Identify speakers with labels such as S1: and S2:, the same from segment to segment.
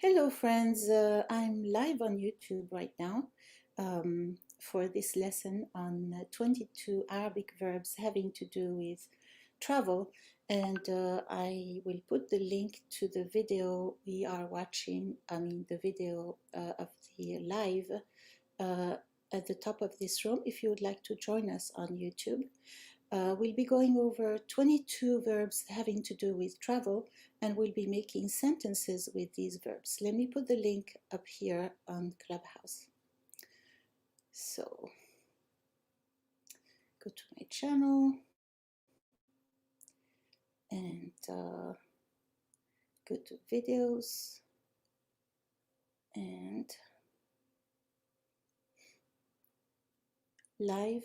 S1: Hello friends, I'm live on YouTube right now for this lesson on 22 Arabic verbs having to do with travel, and I will put the link to the video we are watching, the video of the live at the top of this room if you would like to join us on YouTube. We'll be going over 22 verbs having to do with travel, and we'll be making sentences with these verbs. Let me put the link up here on Clubhouse. So, go to my channel and go to videos and live.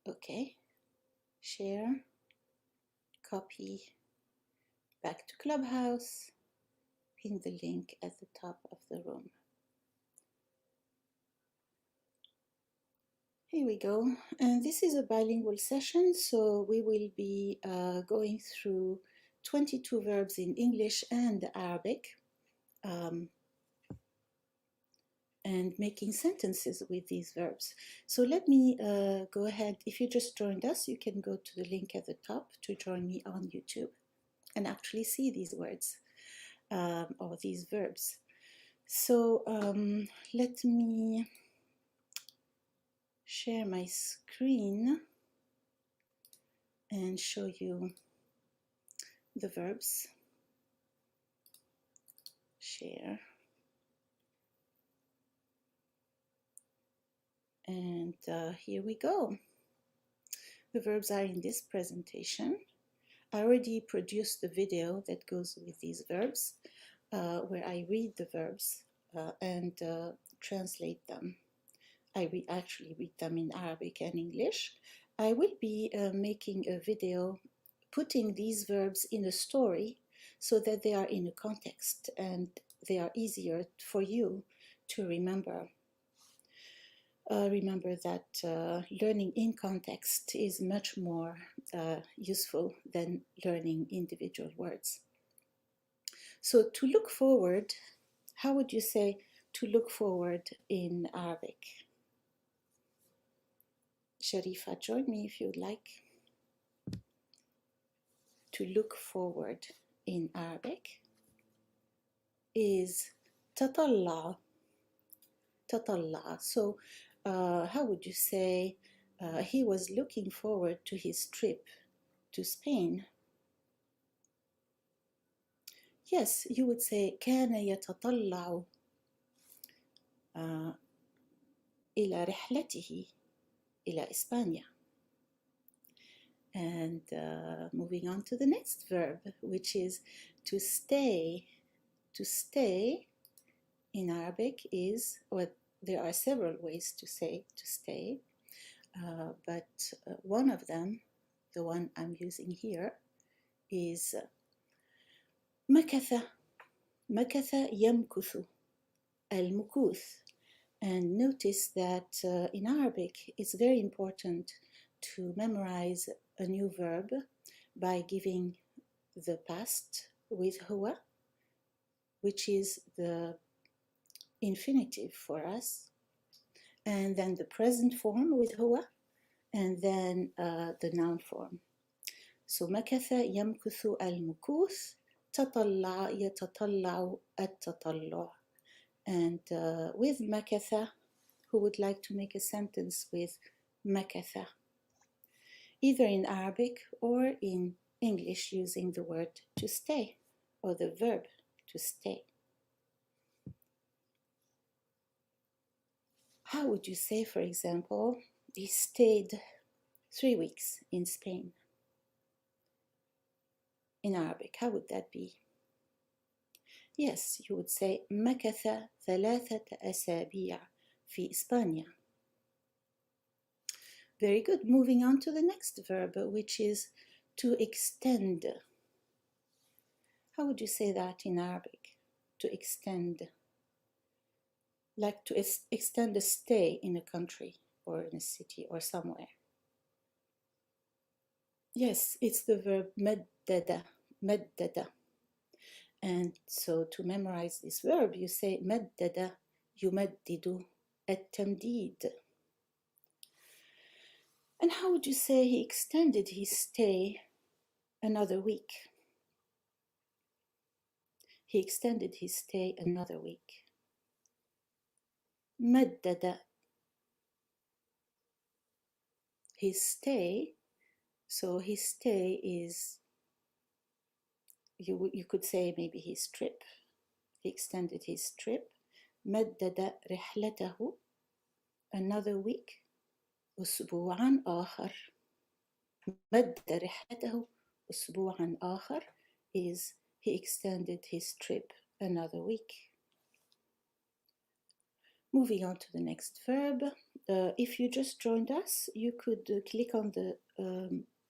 S1: Okay, share, copy, back to Clubhouse, pin the link at the top of the room. Here we go, and this is a bilingual session, so we will be going through 22 verbs in English and Arabic and making sentences with these verbs. So let me go ahead. If you just joined us, you can go to the link at the top to join me on YouTube and actually see these words or these verbs. So let me share my screen and show you the verbs. Share. And here we go. The verbs are in this presentation. I already produced the video that goes with these verbs, where I read the verbs and translate them. I actually read them in Arabic and English. I will be making a video putting these verbs in a story so that they are in a context and they are easier for you to remember. Remember that learning in context is much more useful than learning individual words. So to look forward, how would you say to look forward in Arabic? Sharifa, join me if you'd like. To look forward in Arabic is tatalla. Tatalla. So how would you say he was looking forward to his trip to Spain? Yes, you would say كان يتطلع إلى رحلته إلى إسبانيا. And moving on to the next verb, which is to stay. To stay in Arabic is, or there are several ways to say to stay, but one of them, the one I'm using here, is مكث. مكث يمكث. المكوث. And notice that in Arabic it's very important to memorize a new verb by giving the past with huwa, which is the infinitive for us, and then the present form with huwa, and then the noun form. So مكث يمكث المكوث. تطلع يتطلع التطلع. And with makatha, who would like to make a sentence with makatha, either in Arabic or in English using the word to stay or the verb to stay? How would you say, for example, he stayed 3 weeks in Spain? In Arabic, how would that be? Yes, you would say مكث 3 أسابيع في إسبانيا. Very good. Moving on to the next verb, which is to extend. How would you say that in Arabic? To extend. Like to extend a stay in a country or in a city or somewhere. Yes, it's the verb مدد. مدد. And so to memorize this verb, you say مدد يمدد التمديد. And how would you say he extended his stay another week? He extended his stay another week. مدد, his stay. So his stay is, you could say maybe his trip. He extended his trip. مدد رحلته another week. أسبوعا آخر. مدد رحلته أسبوعا آخر is he extended his trip another week. Moving on to the next verb. If you just joined us, you could click on the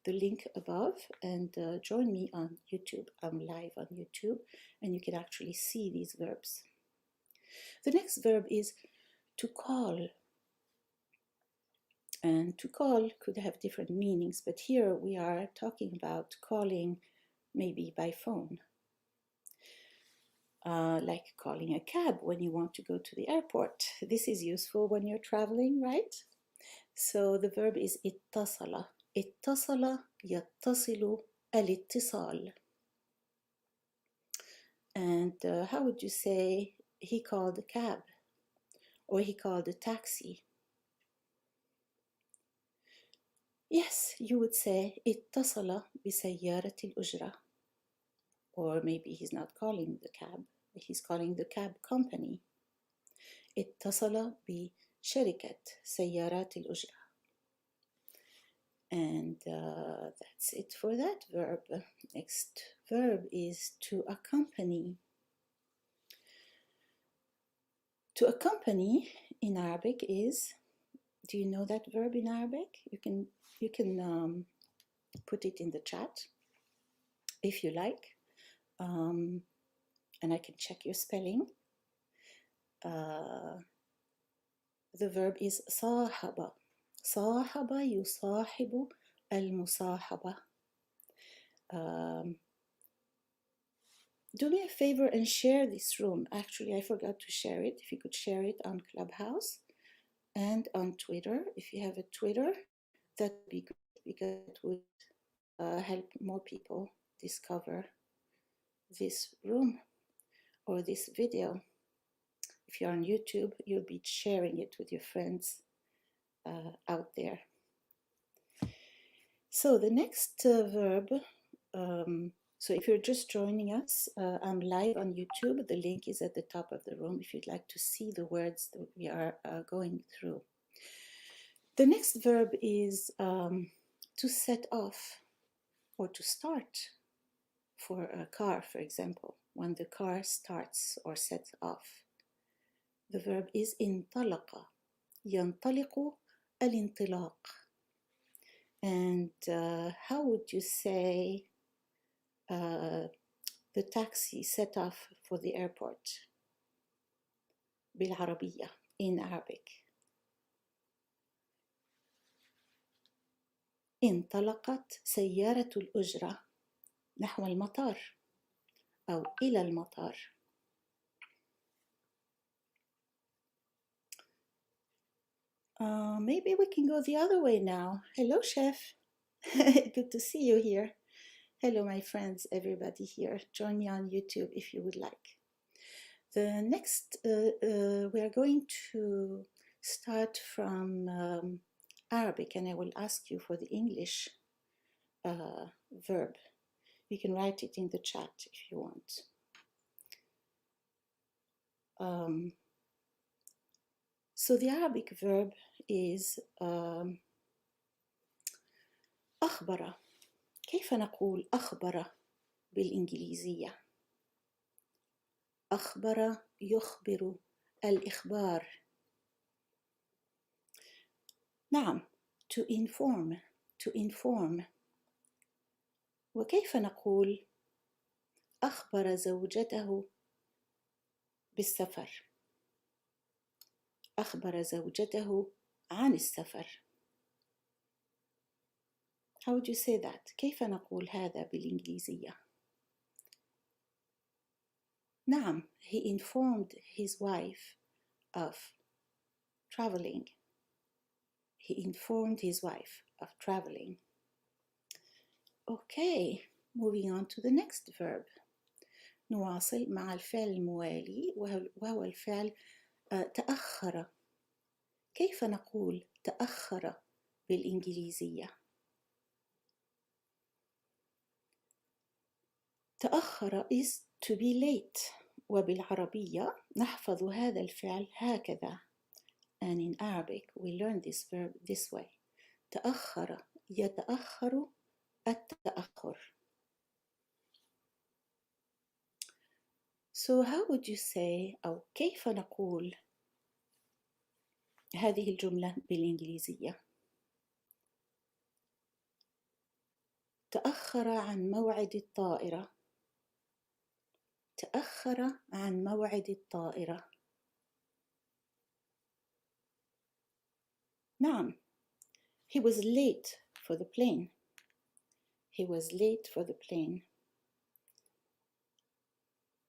S1: link above and join me on YouTube. I'm live on YouTube and you can actually see these verbs. The next verb is to call. And to call could have different meanings, but here we are talking about calling maybe by phone. Like calling a cab when you want to go to the airport. This is useful when you're traveling, right? So the verb is اتصل. اتصل يتصل الاتصال. And how would you say he called a cab or he called a taxi? Yes, you would say اتصل بسيارة الأجرة. Or maybe he's not calling the cab, he's calling the cab company. اتصل بشركة سيارات الأجرة. And that's it for that verb. Next verb is to accompany. To accompany in Arabic is, do you know that verb in Arabic? You can put it in the chat if you like, and I can check your spelling. The verb is صاحب. صاحب يصاحب المصاحبة. Do me a favor and share this room. Actually, I forgot to share it. If you could share it on Clubhouse and on Twitter. If you have a Twitter, that would be great because it would help more people discover this room or this video. If you're on YouTube, you'll be sharing it with your friends out there. So the next verb, so if you're just joining us, I'm live on YouTube. The link is at the top of the room if you'd like to see the words that we are going through. The next verb is to set off or to start for a car, for example, when the car starts or sets off. The verb is انطلق. ينطلق الانطلاق. And how would you say the taxi set off for the airport بالعربية in Arabic? انطلقت سيارة الأجرة نحو المطار أو إلى المطار. Maybe we can go the other way now. Hello, Chef. Good to see you here. Hello, my friends, everybody here. Join me on YouTube if you would like. The next, we are going to start from Arabic, and I will ask you for the English verb. You can write it in the chat if you want. So the Arabic verb is أخبر. كيف نقول أخبر بالإنجليزية؟ أخبر يخبر الإخبار. نعم, to inform, to inform. وكيف نقول أخبر زوجته بالسفر؟ أخبر زوجته عن السفر. How would you say that? كيف نقول هذا بالإنجليزية؟ نعم, he informed his wife of traveling. He informed his wife of traveling. Okay, moving on to the next verb. نواصل مع الفعل الموالي وهو الفعل تأخر. كيف نقول تأخر بالإنجليزية؟ تأخر is to be late. وبالعربية نحفظ هذا الفعل هكذا. And in Arabic we learn this verb this way. تأخر يتأخر التأخر. So how would you say أو كيف نقول هذه الجملة بالإنجليزية؟ تأخر عن موعد الطائرة. تأخر عن موعد الطائرة. نعم. He was late for the plane. He was late for the plane.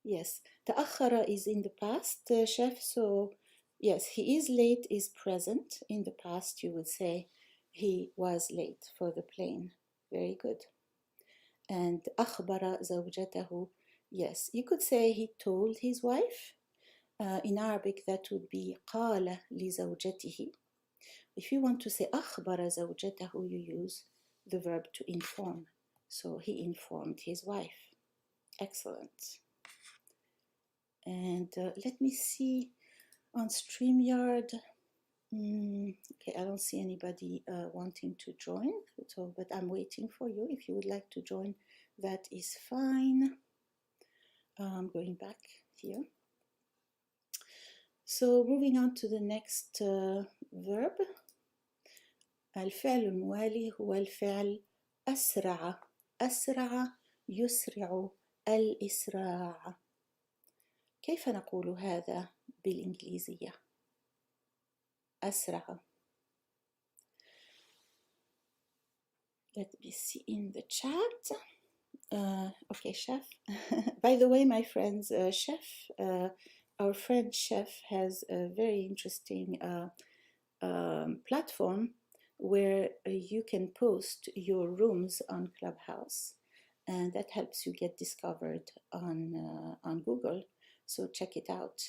S1: Yes. تأخر is in the past, chef. So yes, he is late is present. In the past, you would say he was late for the plane. Very good. And أخبر زوجته. Yes, you could say he told his wife. In Arabic, that would be قال لزوجته. If you want to say أخبر زوجته, you use the verb to inform. So he informed his wife. Excellent. And let me see on StreamYard. Okay, I don't see anybody wanting to join. So, but I'm waiting for you. If you would like to join, that is fine. I'm going back here. So moving on to the next verb. الفعل الموالي هو الفعل أسرع. أسرع يسرع الإسراع. كيف نقول هذا بالإنجليزية؟ أسرع. Let me see in the chat. Okay, Chef. By the way, my friends, Chef, our friend Chef has a very interesting platform where you can post your rooms on Clubhouse, and that helps you get discovered on Google. So check it out.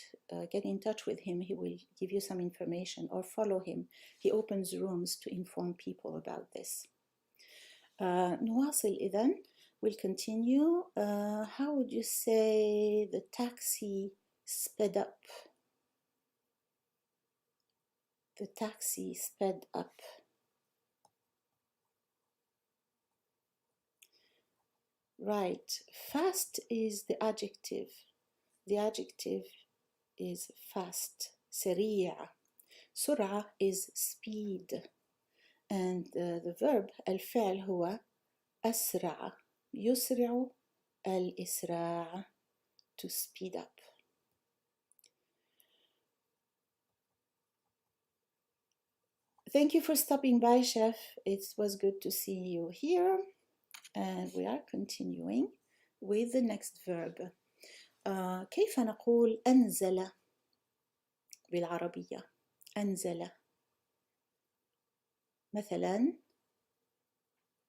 S1: Get in touch with him. He will give you some information, or follow him. He opens rooms to inform people about this. نواصل إذن. We'll continue. How would you say the taxi sped up? The taxi sped up. Right. Fast is the adjective. The adjective is fast. سريع. سرعة is speed. And the verb الفعل هو أسرع. يسرع الإسراع. To speed up. Thank you for stopping by, Chef. It was good to see you here. And we are continuing with the next verb. كيف نقول أنزل بالعربية؟ أنزل. مثلا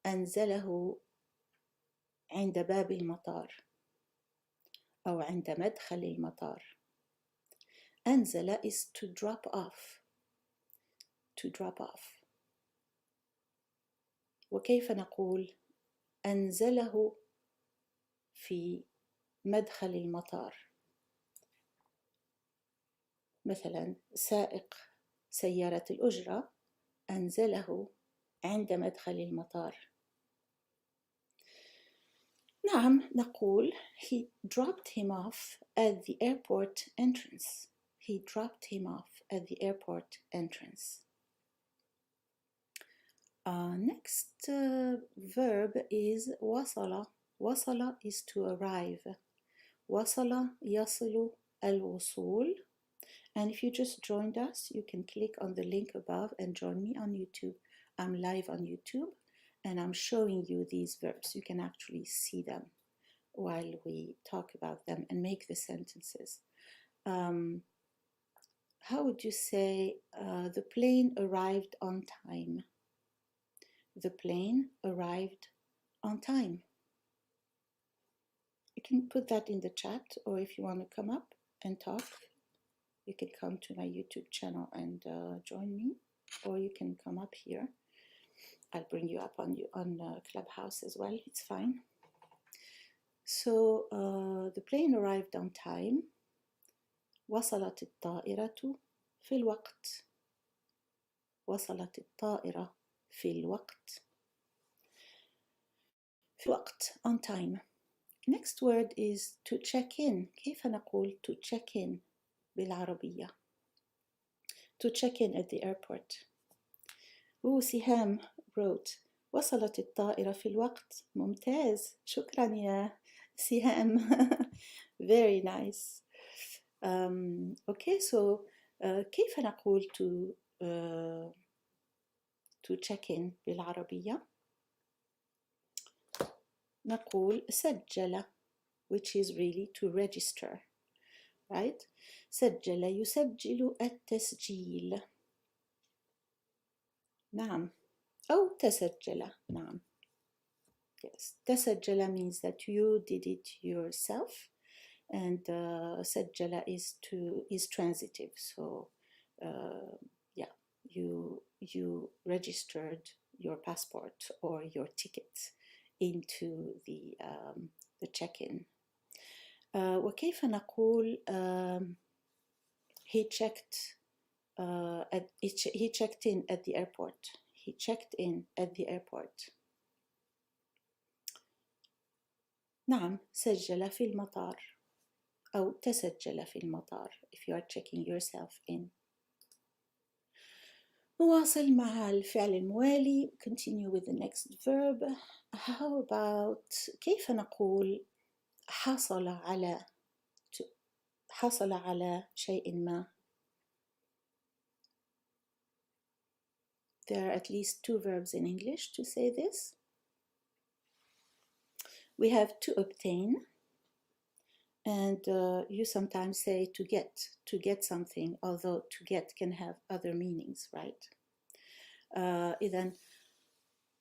S1: أنزله عند باب المطار أو عند مدخل المطار. أنزل is to drop off. To drop off. وكيف نقول أنزله في مدخل المطار؟ مثلا سائق سيارة الأجرة أنزله عند مدخل المطار. نعم نقول he dropped him off at the airport entrance. He dropped him off at the airport entrance. Next verb is وصل. وصل is to arrive. وصل يصل الوصول. And if you just joined us, you can click on the link above and join me on YouTube. I'm live on YouTube and I'm showing you these verbs. You can actually see them. while we talk about them and make the sentences. How would you say the plane arrived on time? The plane arrived on time. You can put that in the chat, or if you want to come up and talk, you can come to my YouTube channel and join me, or you can come up here. I'll bring you up on Clubhouse as well. It's fine. So the plane arrived on time. وصلت الطائرة في الوقت. وصلت الطائرة في الوقت. في الوقت, on time. Next word is to check in. كيف نقول to check in بالعربية? To check in at the airport. سهام wrote وصلت الطائرة في الوقت. ممتاز. شكرا يا سهام. Very nice. Okay, so كيف نقول to check in بالعربية؟ نقول سجل, which is really to register, right? سجل يسجل التسجيل. نعم. أو تسجل. نعم. Yes. تسجل means that you did it yourself, and سجل is transitive. So yeah, you registered your passport or your ticket into the check-in. وكيف نقول he checked in at the airport. He checked in at the airport. نعم. سجل في المطار أو تسجل في المطار if you are checking yourself in. نواصل مع الفعل الموالي. Continue with the next verb. How about كيف نقول حصل على شيء ما? There are at least two verbs in English to say this. We have to obtain, and you sometimes say to get something, although to get can have other meanings, right? إذن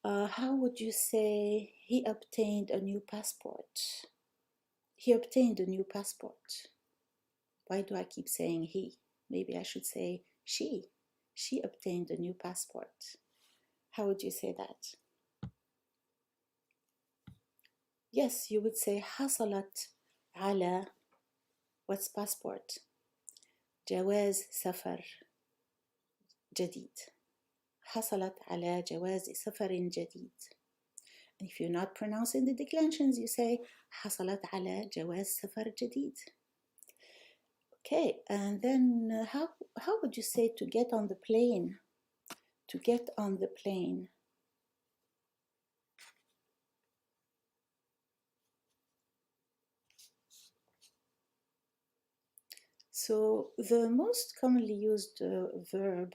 S1: how would you say he obtained a new passport? He obtained a new passport. Why do I keep saying he? Maybe I should say she. She obtained a new passport. How would you say that? Yes, you would say حصلت على, what's passport? جواز سفر جديد. حصلت على جواز سفر جديد. And if you're not pronouncing the declensions, you say حصلت على جواز سفر جديد. Okay, and then how would you say to get on the plane? To get on the plane. So the most commonly used verb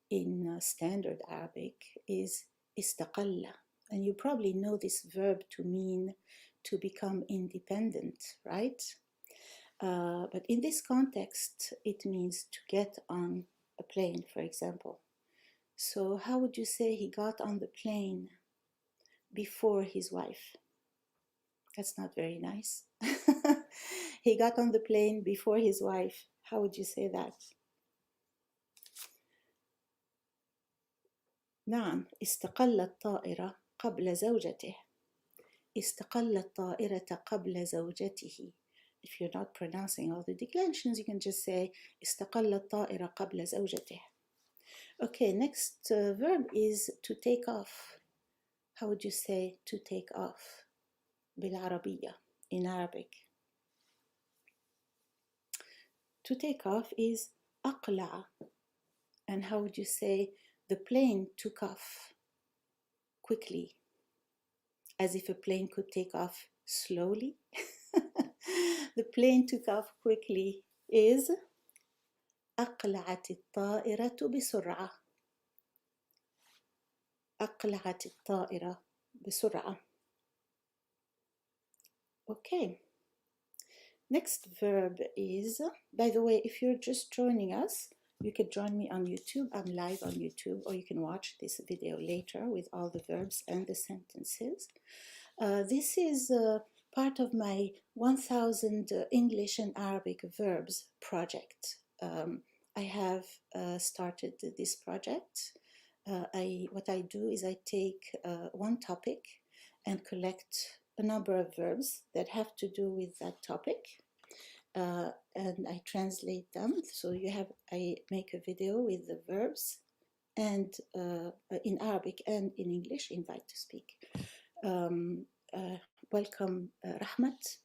S1: in standard Arabic is استقل. And you probably know this verb to mean to become independent, right? But in this context, it means to get on a plane, for example. So how would you say he got on the plane before his wife? That's not very nice. He got on the plane before his wife. How would you say that? نعم. استقل الطائرة قبل زوجته. استقل الطائرة قبل زوجته. If you're not pronouncing all the declensions, you can just say استقل الطائرة قبل زوجته. Okay, next verb is to take off. How would you say to take off بالعربية, in Arabic? To take off is أقلع. And how would you say the plane took off quickly? As if a plane could take off slowly. The plane took off quickly is أقلعت الطائرة بسرعة. أقلعت الطائرة بسرعة. Okay. Next verb is, by the way, if you're just joining us, you can join me on YouTube. I'm live on YouTube, or you can watch this video later with all the verbs and the sentences. This is part of my 1000 English and Arabic verbs project. I have started this project. What I do is I take one topic and collect a number of verbs that have to do with that topic, and I translate them. So I make a video with the verbs and in Arabic and in English. Invite to speak. Welcome, Rahmat.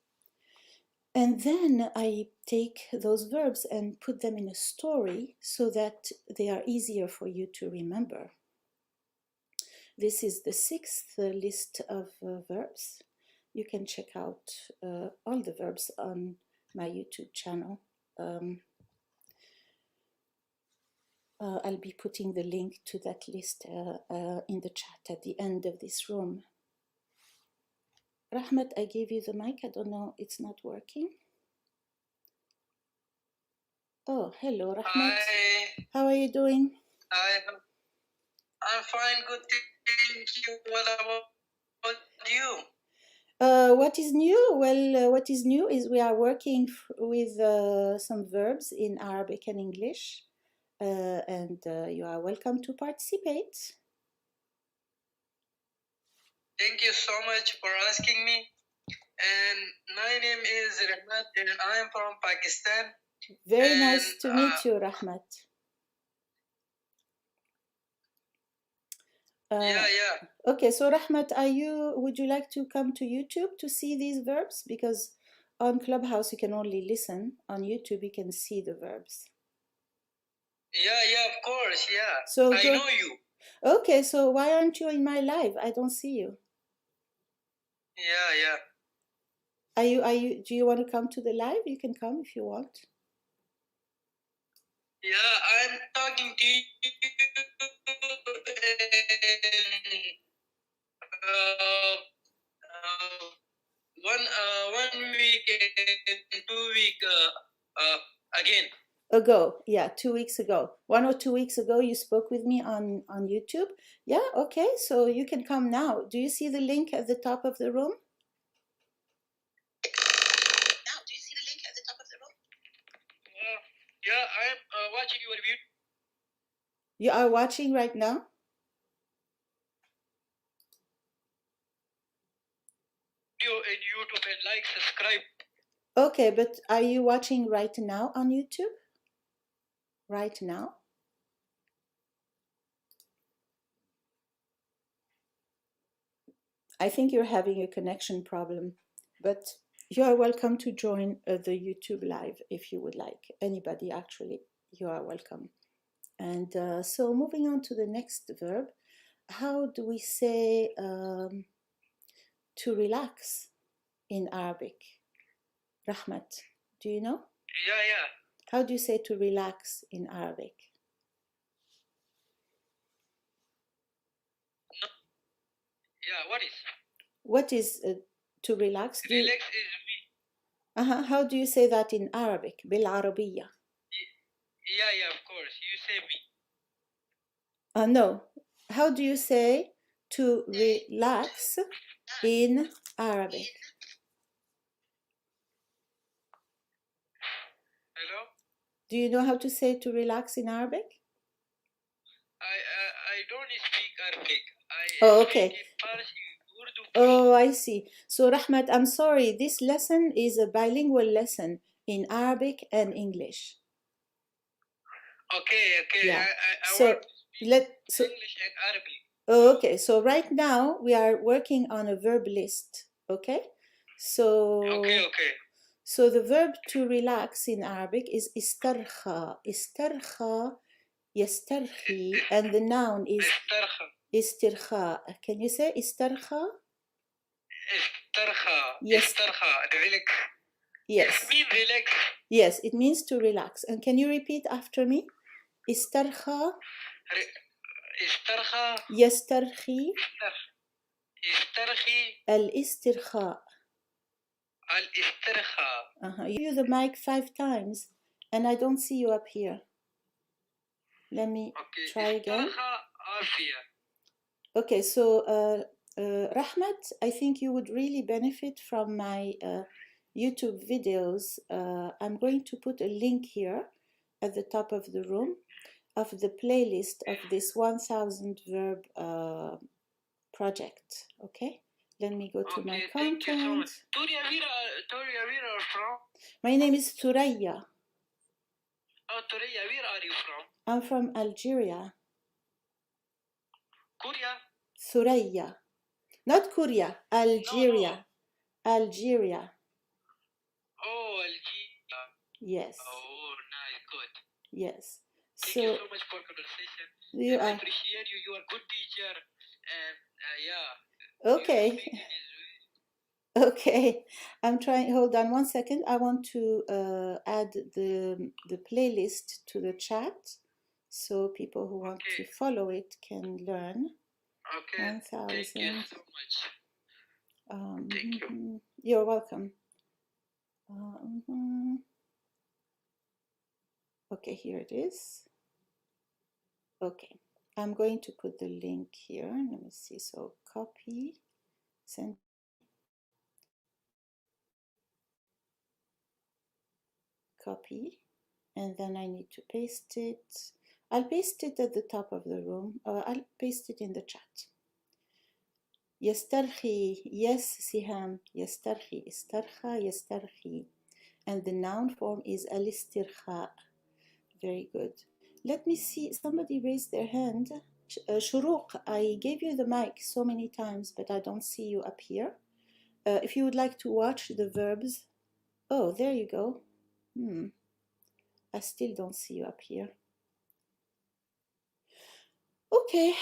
S1: And then I take those verbs and put them in a story so that they are easier for you to remember. This is the 6th list of verbs. You can check out all the verbs on my YouTube channel. I'll be putting the link to that list in the chat at the end of this room. Rahmat, I gave you the mic. I don't know, it's not working. Oh, hello, Rahmat.
S2: Hi.
S1: How are you doing?
S2: I'm fine, good, thank you. What about you?
S1: What is new? Well, what is new is we are working with some verbs in Arabic and English, and you are welcome to participate.
S2: Thank you so much for asking me. And my name is Rahmat, and I am from Pakistan.
S1: Very nice to meet you, Rahmat.
S2: Yeah.
S1: Okay, so Rahmat, would you like to come to YouTube to see these verbs? Because on Clubhouse you can only listen. On YouTube you can see the verbs.
S2: Yeah, of course, yeah.
S1: So
S2: I know you.
S1: Okay, so why aren't you in my live? I don't see you.
S2: Yeah.
S1: Do you want to come to the live? You can come if you want.
S2: Yeah, I'm talking to you. One week and 2 week again.
S1: Ago, yeah, 2 weeks ago. 1 or 2 weeks ago, you spoke with me on YouTube. Yeah, okay, so you can come now. Do you see the link at the top of the room?
S2: Yeah, I'm watching your video.
S1: You are watching right now?
S2: In YouTube and like, subscribe.
S1: Okay, but are you watching right now on YouTube? Right now? I think you're having a connection problem, but you are welcome to join the YouTube live if you would like. Anybody, actually, you are welcome. And so moving on to the next verb, how do we say to relax in Arabic? Rahmat, do you know?
S2: Yeah.
S1: How do you say to relax in Arabic?
S2: Yeah, what is?
S1: What is to relax?
S2: Relax is me.
S1: How do you say that in Arabic? بالعربية.
S2: Yeah, of course. You say me.
S1: No. How do you say to relax in Arabic?
S2: Hello?
S1: Do you know how to say to relax in Arabic?
S2: I don't speak Arabic.
S1: Okay.
S2: Speak Farsi, Urdu.
S1: Oh, I see. So, Rahmat, I'm sorry. This lesson is a bilingual lesson in Arabic and English.
S2: Okay.
S1: Yeah.
S2: I want to speak English and Arabic.
S1: Oh, okay. So right now we are working on a verb list. Okay. So.
S2: Okay.
S1: So the verb to relax in Arabic is istarkha. Istarkha, yastarkhi, and the noun is istirkha. Can you say istarkha?
S2: Istarkha.
S1: Yes.
S2: Istarkha. Relax.
S1: Yes.
S2: It means relax.
S1: Yes, it means to relax. And can you repeat after me? Istarkha.
S2: Istarkha.
S1: يسترخي.
S2: Istarkhi.
S1: الاسترخاء.
S2: الاسترخاء.
S1: You use the mic 5 times and I don't see you up here. Let me try again.
S2: استرخاء عافية.
S1: Okay, so Rahmat, I think you would really benefit from my YouTube videos. I'm going to put a link here at the top of the room of the playlist of this 1000 verb project. Okay, let me go to my content.
S2: Thank you so much. Toria, where are you from?
S1: My name is Thuraya.
S2: Oh, Toria, where are you from?
S1: I'm from Algeria.
S2: Korea?
S1: Thuraya. Not Korea, Algeria.
S2: No.
S1: Algeria.
S2: Oh, Algeria.
S1: Yes.
S2: Oh, nice, good.
S1: Yes.
S2: Thank you so much for conversation. I appreciate you. You are a good teacher. And yeah.
S1: Okay. Okay. I'm trying. Hold on one second. I want to add the playlist to the chat so people who want to follow it can learn.
S2: Okay.
S1: 1000.
S2: Thank you so much. Thank you.
S1: You're welcome. Okay, here it is. Okay, I'm going to put the link here. Let me see. So copy, send. Copy, and then I need to paste it. I'll paste it at the top of the room. I'll paste it in the chat. يسترخي, yes, Siham, يسترخي, استرخى, يسترخي. And the noun form is الاسترخاء. Very good. Let me see, somebody raised their hand. Shuruq, I gave you the mic so many times, but I don't see you up here. If you would like to watch the verbs. Oh, there you go. I still don't see you up here. Okay,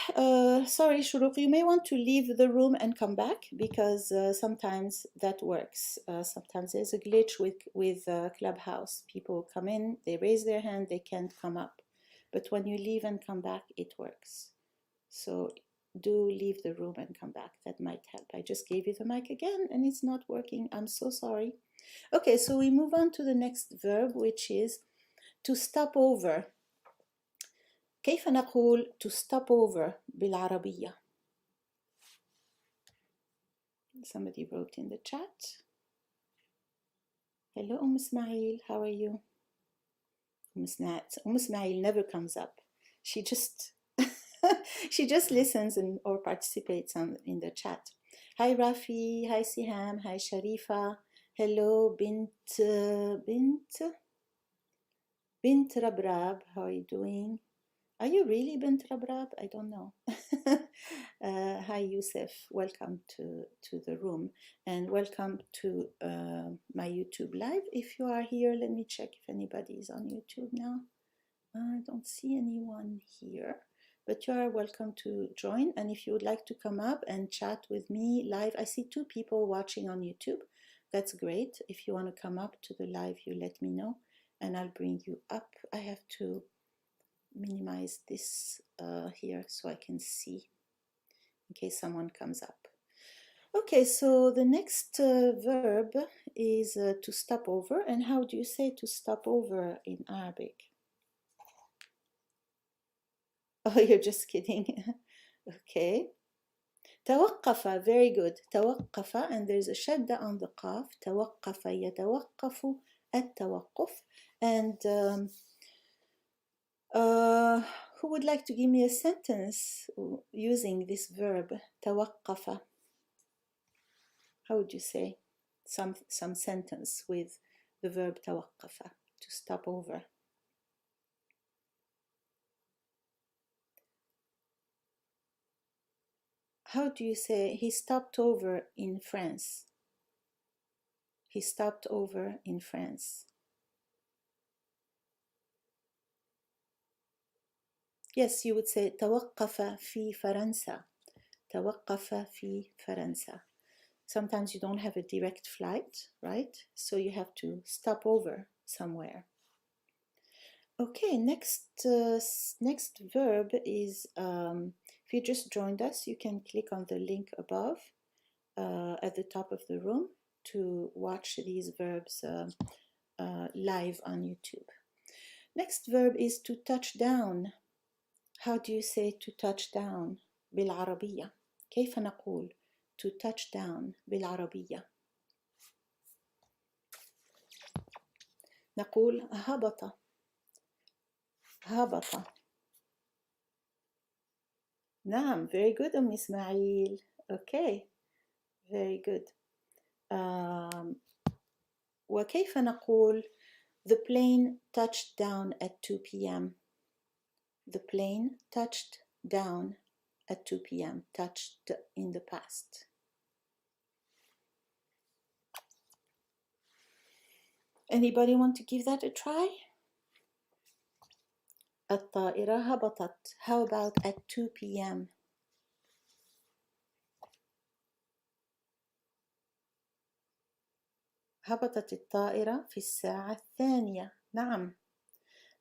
S1: sorry, Shuruq, you may want to leave the room and come back because sometimes that works. Sometimes there's a glitch with Clubhouse. People come in, they raise their hand, they can't come up. But when you leave and come back, it works. So do leave the room and come back. That might help. I just gave you the mic again and it's not working. I'm so sorry. Okay, so we move on to the next verb, which is to stop over. كيف نقول to stop over بالعربية? Somebody wrote in the chat. Hello, Ismail. How are you? Ismail never comes up. She just she just listens or participates in the chat. Hi Rafi. Hi Siham. Hi Sharifa. Hello Bint Rabrab. How are you doing? Are you really Bint Rabrab? I don't know. Hi, Youssef. Welcome to the room and welcome to my YouTube live. If you are here, let me check if anybody is on YouTube now. I don't see anyone here, but you are welcome to join. And if you would like to come up and chat with me live, I see 2 people watching on YouTube. That's great. If you want to come up to the live, you let me know and I'll bring you up. I have to minimize this here so I can see in case someone comes up. Okay, so the next verb is to stop over. And how do you say to stop over in Arabic? Oh, you're just kidding. Okay. توقف, very good. توقف, and there's a shadda on the qaf. توقف, يتوقف, التوقف. And who would like to give me a sentence using this verb, توقف? How would you say some sentence with the verb توقف, to stop over? How do you say he stopped over in France? He stopped over in France. Yes, you would say توقف في فرنسا. توقف في فرنسا. Sometimes you don't have a direct flight, right? So you have to stop over somewhere. Okay, next verb is, if you just joined us, you can click on the link above at the top of the room to watch these verbs live on YouTube. Next verb is to touch down. How do you say to touch down بالعربية؟ كيف نقول to touch down بالعربية؟ نقول هبط. هبط. نعم, very good أم إسماعيل. Okay, very good. وكيف نقول the plane touched down at 2 p.m. The plane touched down at 2 p.m. Touched in the past. Anybody want to give that a try? الطائرة هبطت. How about at 2 p.m.? هبطت الطائرة في الساعة الثانية. نعم,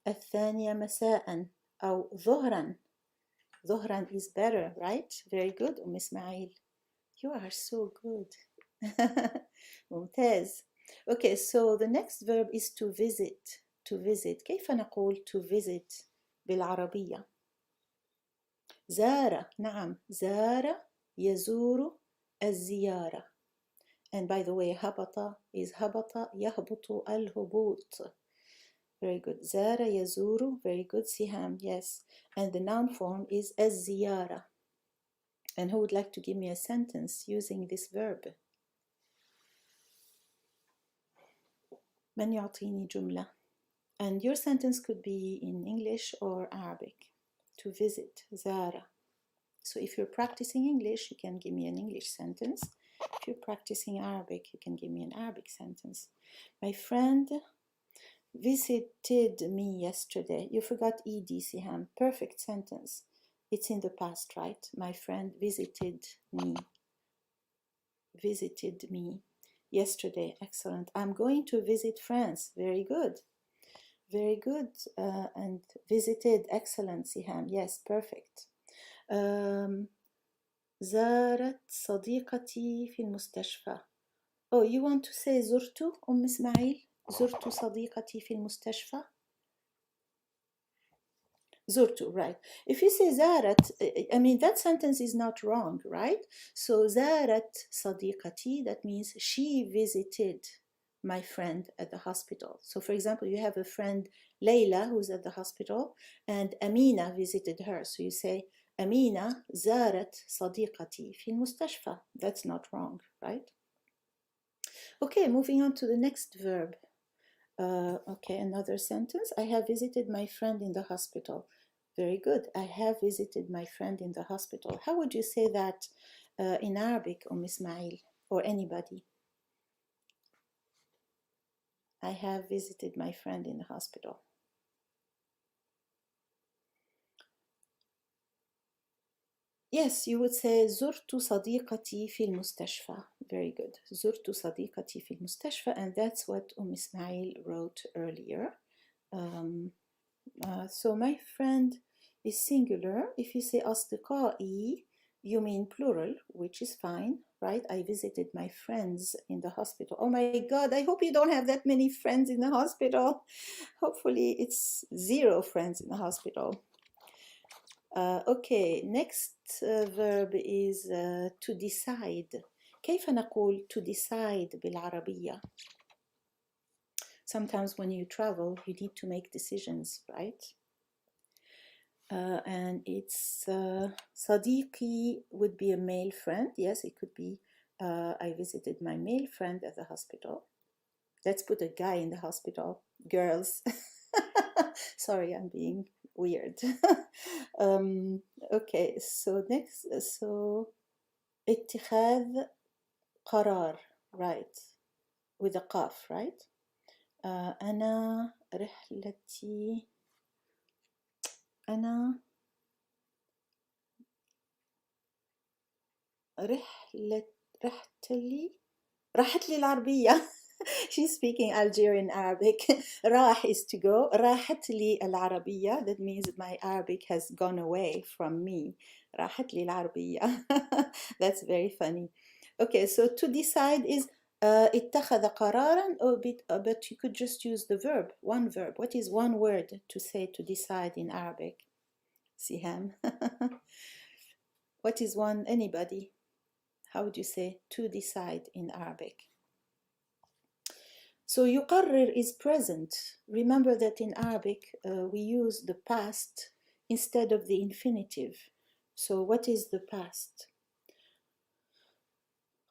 S1: الثانية مساء أو ظهرا. ظهرا is better, right? Very good أم إسماعيل. You are so good. ممتاز. Okay, so the next verb is to visit. To visit. كيف نقول to visit بالعربية؟ زار. نعم, زار يزور الزيارة. And by the way, هبط is هبط يهبط الهبوط. Very good. زار يزور. Very good, Siham. Yes. And the noun form is الزيارة. And who would like to give me a sentence using this verb? من يعطيني جملة. And your sentence could be in English or Arabic. To visit. زار. So if you're practicing English, you can give me an English sentence. If you're practicing Arabic, you can give me an Arabic sentence. My friend visited me yesterday. You forgot ed, Siham. Perfect sentence. It's in the past, right? My friend visited me. Visited me yesterday. Excellent. I'm going to visit France. Very good. Very good. And visited. Excellent, Siham. Yes, perfect. زارت صديقتي في المستشفى. Oh, you want to say زرت أم إسماعيل؟ زرت صديقتي في المستشفى. زرت, right. If you say زارت, I mean that sentence is not wrong, right? So زارت صديقتي, that means she visited my friend at the hospital. So for example, you have a friend Layla who's at the hospital and Amina visited her. So you say أمينة زارت صديقتي في المستشفى. That's not wrong, right? Okay, moving on to the next verb. Okay, another sentence. I have visited my friend in the hospital. Very good. I have visited my friend in the hospital. How would you say that in Arabic, Ismail, or anybody? I have visited my friend in the hospital. Yes, you would say زرت صديقتي في المستشفى. Very good. زرت صديقتي في المستشفى, and that's what Ismail wrote earlier. So my friend is singular. If you say أصدقائي, you mean plural, which is fine, right? I visited my friends in the hospital. Oh my God, I hope you don't have that many friends in the hospital. Hopefully it's 0 friends in the hospital. Okay, next verb is to decide. كيف نقول to decide بالعربية? Sometimes when you travel, you need to make decisions, right? And it's صديقي would be a male friend. Yes, it could be I visited my male friend at the hospital. Let's put a guy in the hospital. Girls. Sorry, I'm being weird. Okay, so next, so اتخاذ قرار, right? With a قاف, right? أنا رحلتي أنا راحت لي العربية. She's speaking Algerian Arabic. راح is to go. راحت لي العربية. That means my Arabic has gone away from me. راحت لي العربية. That's very funny. Okay, so to decide is اتخذ قرارا, but you could just use the verb, one verb. What is one word to say to decide in Arabic? Siham. What is one, anybody? How would you say to decide in Arabic? So يقرر is present. Remember that in Arabic we use the past instead of the infinitive. So what is the past?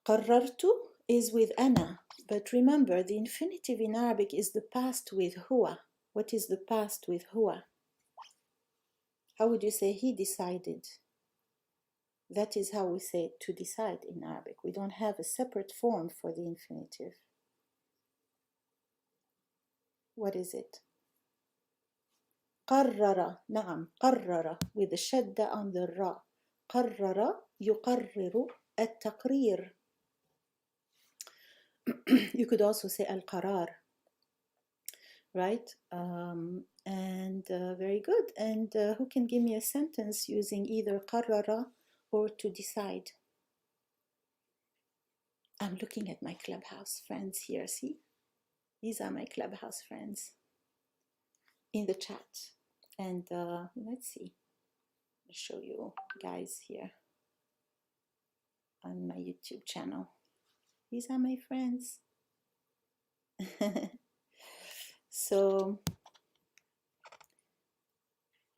S1: قررت is with أنا, but remember the infinitive in Arabic is the past with هو. What is the past with هو? How would you say he decided? That is how we say to decide in Arabic. We don't have a separate form for the infinitive. What is it? قرر. نعم, قرر with the شدة on the را. قرر يقرر التقرير. You could also say القرار, right? And very good. And who can give me a sentence using either قرر or to decide? I'm looking at my Clubhouse friends here, see? These are my Clubhouse friends in the chat. And let's see. I'll show you guys here on my YouTube channel. These are my friends. So,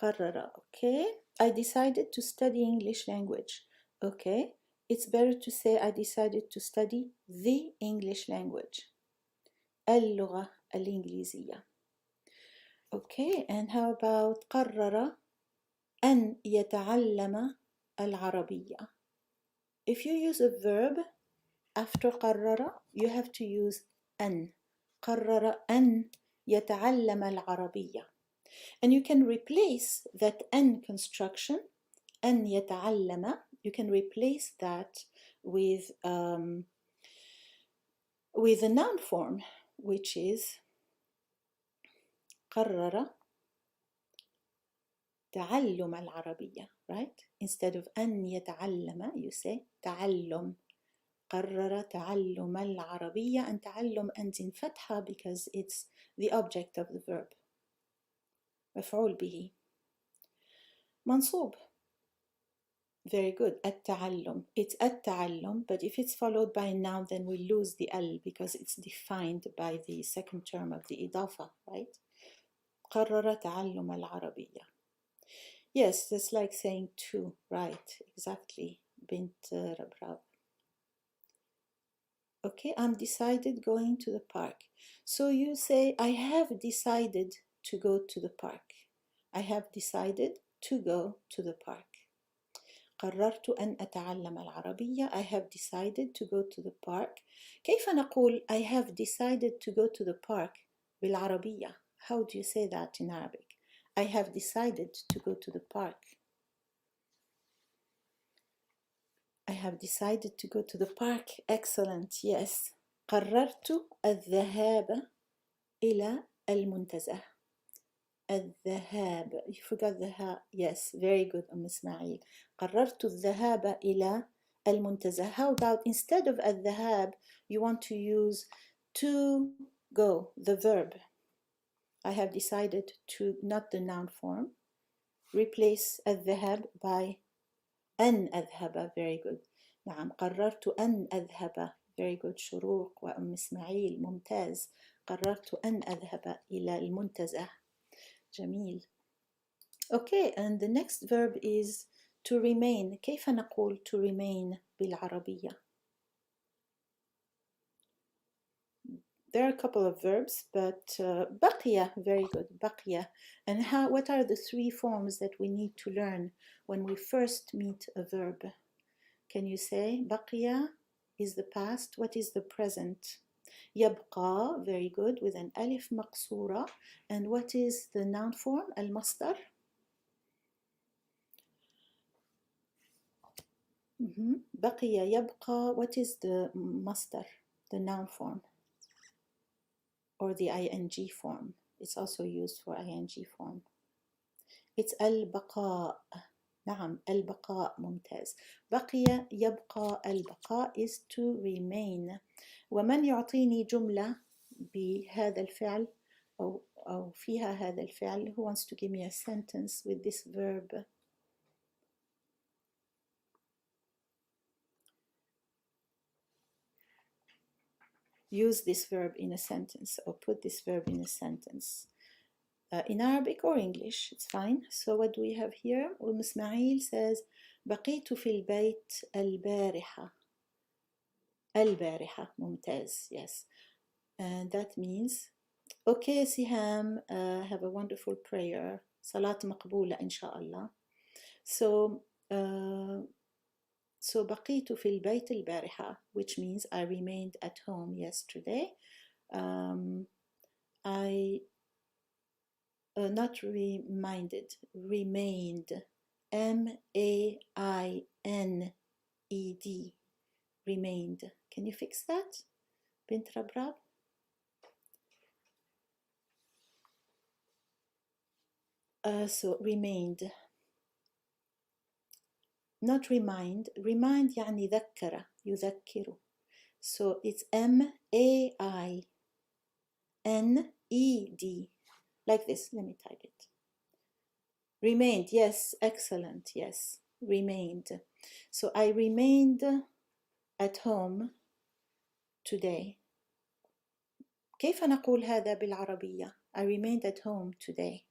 S1: قرر, okay. I decided to study English language. Okay. It's better to say I decided to study the English language. اللغة الإنجليزية. Okay, and how about قرر أن يتعلم العربية. If you use a verb after قرر, you have to use أن. قرر أن يتعلم العربية. And you can replace that أن construction, أن يتعلم, you can replace that with a noun form, which is قرر تعلم العربية, right? Instead of أن يتعلم, you say تعلم. قرر تعلم العربية, and تعلم ends in فتحة because it's the object of the verb. مفعول به. منصوب. Very good. التعلم. It's التعلم, but if it's followed by a noun, then we lose the al because it's defined by the second term of the إضافة, right? قرر تعلم العربية. Yes, that's like saying to, right? Exactly. بنت ربرب. Okay, I'm decided going to the park. So you say, I have decided to go to the park. I have decided to go to the park. قررت أن أتعلم العربية. I have decided to go to the park. كيف نقول I have decided to go to the park بالعربية? How do you say that in Arabic? I have decided to go to the park. I have decided to go to the park. Excellent, yes. قررت الذهاب إلى المنتزه. الذهاب. You forgot the ha. Yes, very good, إسماعيل. قررت الذهاب إلى المنتزه. How about instead of الذهاب, you want to use to go, the verb. I have decided to, not the noun form. Replace الذهاب by أن أذهب. Very good. نعم, قررت أن أذهب. Very good. شروق إسماعيل. ممتاز. قررت أن أذهب إلى المنتزه. جميل. Okay, and the next verb is to remain. كيف نقول to remain بالعربية? There are a couple of verbs, but بقي, very good, بقي. And what are the three forms that we need to learn when we first meet a verb? Can you say بقي is the past? What is the present? يبقى, very good, with an ألف مقصورة. And what is the noun form? المصدر. بقي يبقى. What is the مصدر, the noun form, or the ing form? It's also used for ing form. It's البقاء. نعم البقاء ممتاز. بقي يبقى البقاء is to remain. ومن يعطيني جملة بهذا الفعل أو فيها هذا الفعل, who wants to give me a sentence with this verb? Use this verb in a sentence or put this verb in a sentence. In Arabic or English, it's fine. So what do we have here? Ismail says بقيت في البيت البارحة. البارحة ممتاز. Yes. And that means okay Siham, have a wonderful prayer. صلاة مقبولة إن شاء الله. So بقيت في البيت البارحة, which means I remained at home yesterday. I not reminded, remained, M-A-I-N-E-D, remained. Can you fix that, Bint Rabrab? So remained, not remind. Remind يعني ذكر, يذكر. So it's M-A-I-N-E-D, like this. Let me type it. Remained, yes, excellent, yes, remained. So I remained at home today. كيف نقول هذا بالعربية؟ I remained at home today.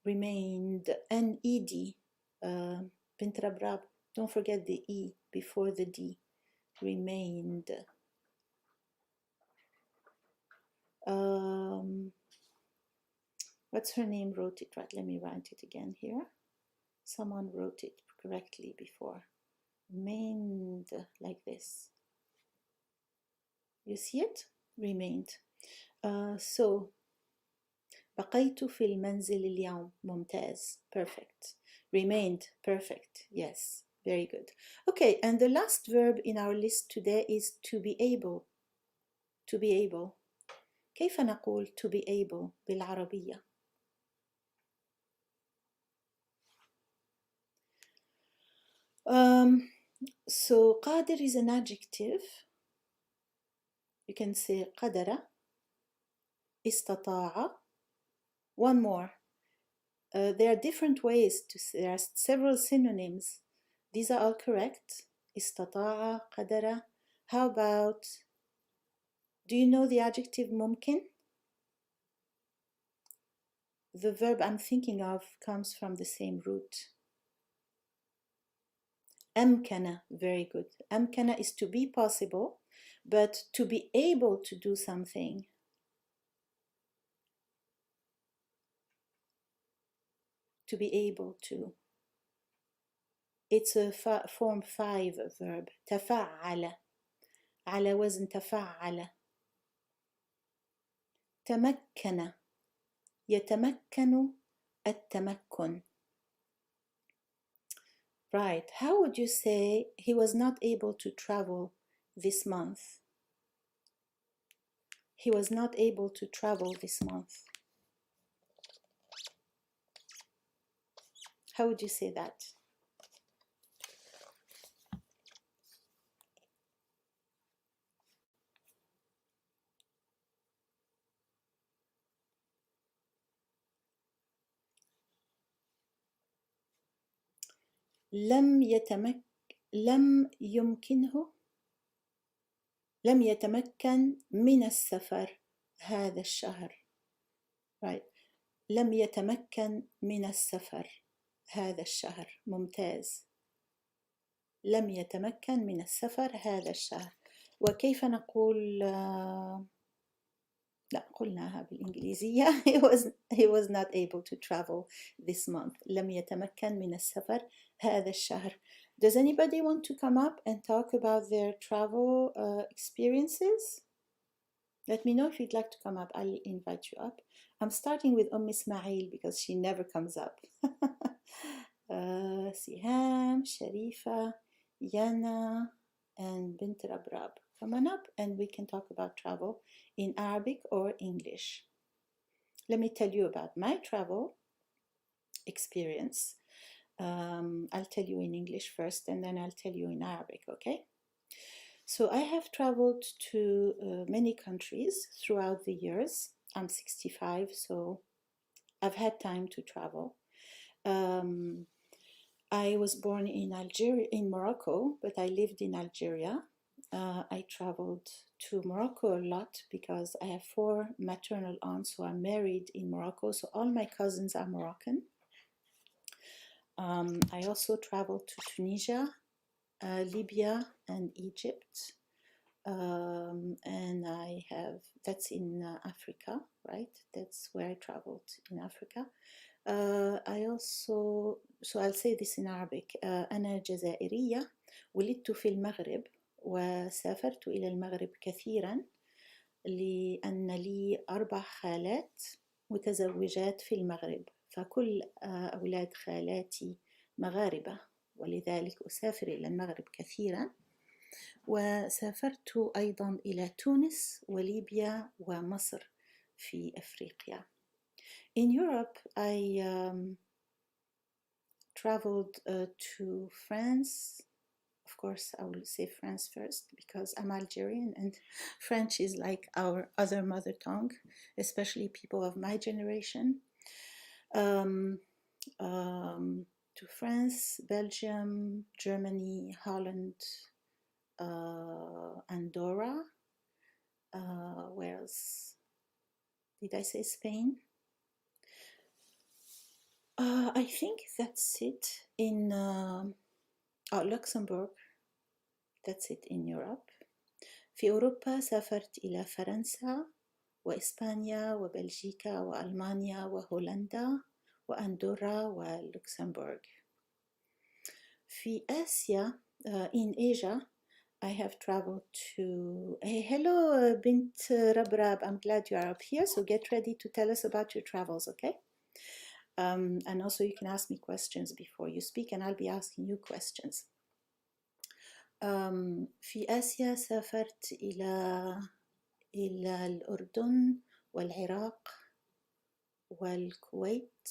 S1: Remained, N-E-D, Bint Rabrab, don't forget the E before the D. Remained. What's her name wrote it right? Let me write it again here. Someone wrote it correctly before. Remained, like this. You see it? Remained. So بقيت في المنزل اليوم. ممتاز. Perfect. Remained. Perfect. Yes. Very good. Okay, and the last verb in our list today is to be able. To be able. كيف نقول to be able بالعربية؟ So قادر is an adjective. You can say قدر, استطاع. One more. There are different ways to say, there are several synonyms. These are all correct. استطاع, قدر. How about, do you know the adjective ممكن? The verb I'm thinking of comes from the same root. أمكن, very good. أمكن is to be possible, but to be able to do something. To be able to. It's a form 5 verb. تفعل. على وزن تفعل. تمكن. يتمكن التمكن. Right. How would you say he was not able to travel this month? He was not able to travel this month. How would you say that? لم يتمكن من السفر هذا الشهر. Right. لم يتمكن من السفر هذا الشهر. ممتاز. لم يتمكن من السفر هذا الشهر. وكيف نقول لا قلناها بالإنجليزية. he was not able to travel this month. لم يتمكن من السفر هذا الشهر. Does anybody want to come up and talk about their travel experiences? Let me know if you'd like to come up. I'll invite you up. I'm starting with Ismail because she never comes up. Siham, Sharifa, Yana, and Bint Rabrab. Come on up and we can talk about travel in Arabic or English. Let me tell you about my travel. experience. I'll tell you in English first and then I'll tell you in Arabic, okay? So I have traveled to many countries throughout the years. I'm 65, so I've had time to travel. I was born in Algeria, in Morocco, but I lived in Algeria. I traveled to Morocco a lot because I have 4 maternal aunts who are married in Morocco, so all my cousins are Moroccan. I also traveled to Tunisia, Libya, and Egypt. And that's in Africa, right? That's where I traveled in Africa. So I'll say this in Arabic. أنا جزائرية ولدت في المغرب وسافرت إلى المغرب كثيرا لأن لي 4 خالات متزوجات في المغرب، فكل أولاد خالاتي مغاربة، ولذلك أسافر إلى المغرب كثيرا. وسافرت أيضا إلى تونس وليبيا ومصر في أفريقيا. In Europe, I traveled to France. Of course, I will say France first because I'm Algerian and French is like our other mother tongue, especially people of my generation. To France, Belgium, Germany, Holland, Andorra. Where else? Did I say Spain? I think that's it in Luxembourg. That's it in Europe. في أوروبا سافرت إلى فرنسا وإسبانيا وبلجيكا وألمانيا وهولندا وأندورا ولوكسمبورغ. في آسيا, in Asia, I have traveled to... Hey, hello, Bint Rabrab. I'm glad you are up here. So get ready to tell us about your travels, okay? And also you can ask me questions before you speak and I'll be asking you questions. في آسيا سافرت إلى الأردن والعراق والكويت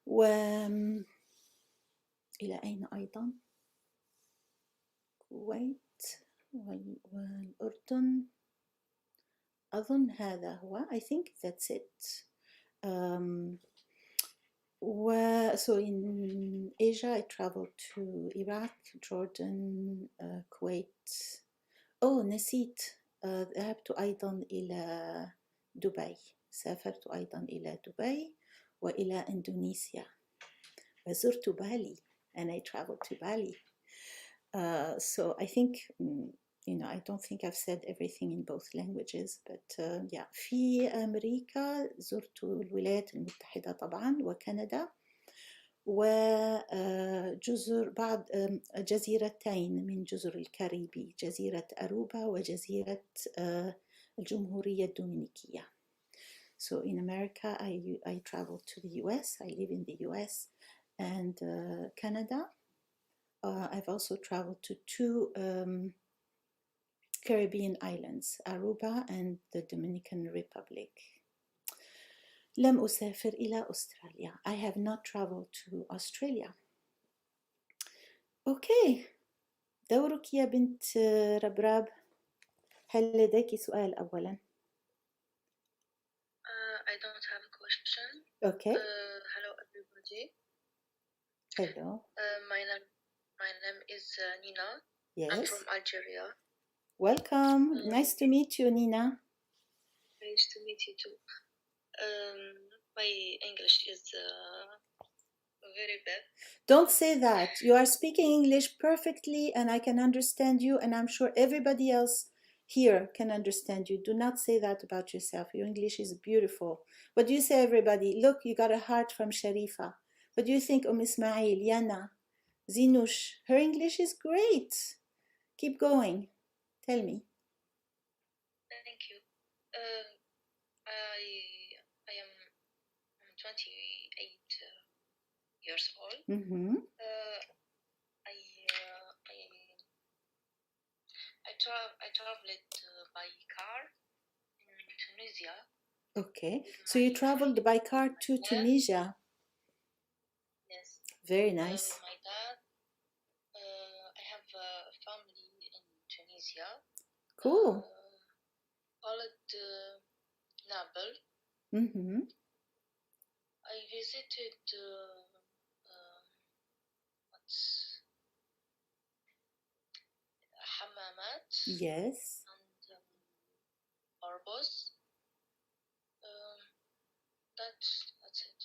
S1: وإلى أين أيضا؟ الكويت والأردن. أظن هذا هو. I think that's it. So in Asia I traveled to Iraq, Jordan, Kuwait. نسيت. ذهبت أيضا إلى دبي. سافرت أيضا إلى دبي وإلى إندونيسيا وزرت بالي and I traveled to Bali. So I think I don't think I've said everything in both languages, but yeah. في أمريكا زرت الولايات المتحدة طبعا وكندا وجزر بعض جزيرتين من جزر الكاريبي، جزيرة أروبا وجزيرة الجمهورية الدومينيكية. So in America, I traveled to the US. I live in the US and Canada. I've also traveled to 2 Caribbean islands, Aruba and the Dominican Republic. لم أسافر إلى أستراليا. I have not traveled to Australia. Okay. دورك يا بنت ربراب. هل لديك سؤال أولا؟
S2: I don't have a question.
S1: Okay.
S2: Hello everybody.
S1: Hello.
S2: My name is Nina.
S1: Yes.
S2: I'm from Algeria.
S1: Welcome. Nice to meet you, Nina.
S2: Nice to meet you too. My English is very bad.
S1: Don't say that. You are speaking English perfectly and I can understand you and I'm sure everybody else here can understand you. Do not say that about yourself. Your English is beautiful. What do you say, everybody? Look, you got a heart from Sharifa. What do you think, Ismail, Yana, Zinush? Her English is great. Keep going. Tell me.
S2: Thank you. I am 28 years old.
S1: Mm-hmm.
S2: I traveled by car in Tunisia.
S1: Okay, so you traveled by car to Tunisia. Very nice.
S2: With my dad. I have a family in Tunisia.
S1: Cool.
S2: Called Nabil.
S1: Mm-hmm.
S2: I visited Hammamat
S1: Yes.
S2: and Barbos. That's it.